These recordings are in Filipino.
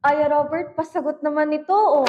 Ay, Robert, pasagot naman ito, oh.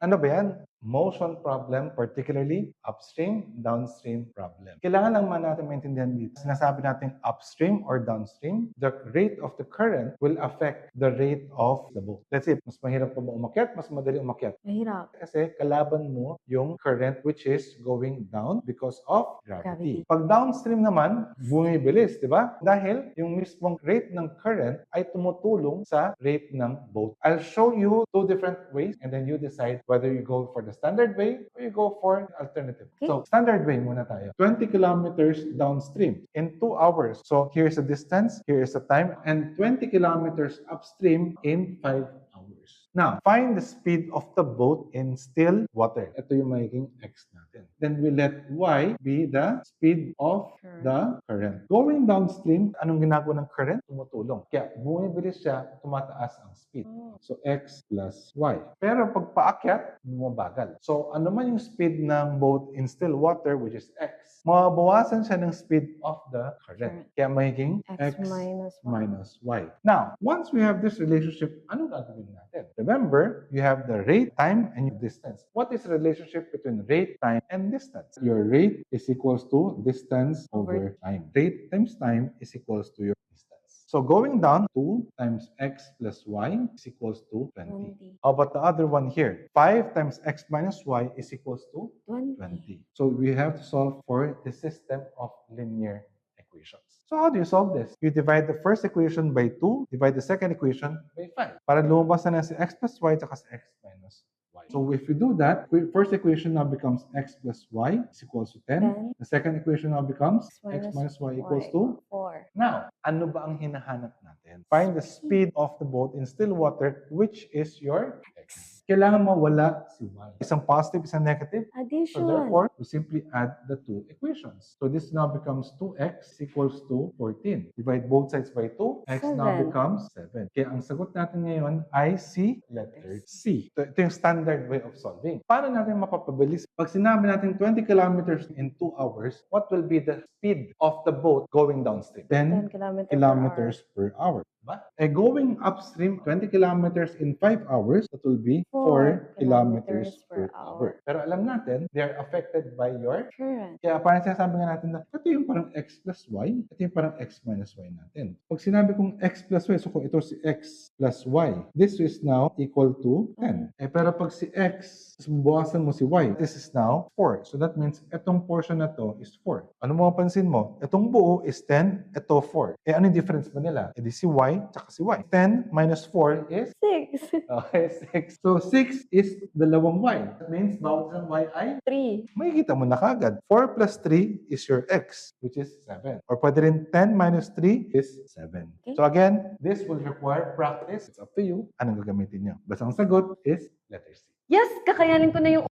Ano ba yan? Motion problem, particularly upstream, downstream problem. Kailangan lang man natin maintindihan dito. Sinasabi natin upstream or downstream, the rate of the current will affect the rate of the boat. Let's say, mas mahirap pa ba umakyat, mas madali umakyat. Mahirap. Kasi kalaban mo yung current which is going down because of gravity. Gravity. Pag downstream naman, bumibilis, di ba? Dahil yung mismong rate ng current ay tumutulong sa rate ng boat. I'll show you two different ways and then you decide whether you go for the standard way or you go for alternative. Okay. So, standard way muna tayo. 20 kilometers downstream in 2 hours. So, here's the distance, here is the time, and 20 kilometers upstream in 5 hours. Now, find the speed of the boat in still water. Ito yung magiging x natin. Then we let y be the speed of the current. Going downstream, anong ginagawa ng current? Tumutulong. Kaya bumibilis siya, tumataas ang speed. So, x plus y. Pero pag paakyat, bumabagal. So, ano man yung speed ng boat in still water, which is x, mabawasan siya ng speed of the current. Kaya magiging X minus Y. minus y. Now, once we have this relationship, ano gagawin natin? Remember, you have the rate, time, and your distance. What is the relationship between rate, time, and distance? Your rate is equals to distance over time. Rate times time is equals to your distance. So going down, 2 times x plus y is equals to 20. How about the other one here? 5 times x minus y is equals to 20. So we have to solve for the system of linear equations. So how do you solve this? You divide the first equation by 2, divide the second equation by 5. Para lumabas na si x plus y at si x minus y. So if we do that, first equation now becomes x plus y is equals to 10. The second equation now becomes x minus y equals to 4. Now, ano ba ang hinahanap natin? Find the speed of the boat in still water, which is your x. Kailangan mawala si y. Isang positive, isang negative. So Addition. therefore, we simply add the two equations. So this now becomes 2x equals to 14. Divide both sides by 2. X now 7. becomes 7. Kaya ang sagot natin ngayon ay si letter C. Ito yung standard way of solving. Paano natin mapapabilis? Pag sinabi natin 20 kilometers in 2 hours, what will be the speed of the boat going downstream? 10 kilometers per hour. Diba? Going upstream, 20 kilometers in 5 hours, that will be 4 kilometers per hour. Pero alam natin, they are affected by your Current. kaya parang sinasabi nga natin na ito yung parang x plus y, ito yung parang x minus y natin. Pag sinabi kong x plus y, so kung ito si x plus y, this is now equal to 10. Pero pag si x, buwasan mo si y, this is now 4. So that means itong portion na to is 4. Ano mo mapansin mo? Itong buo is 10, ito 4. Ano yung difference ba nila? Edi si y, tsaka si y. 10 minus 4 is 6. okay, 6. So 6 is dalawang y. That means bawat isang y ay 3. makikita mo na kagad. 4 plus 3 is your x, which is 7. Or pwede rin 10 minus 3 is 7. Okay. So again, this will require practice. It's up to you. Anong gagamitin nyo? Basta ang sagot is letter C. Yes, kakayanin ko na yung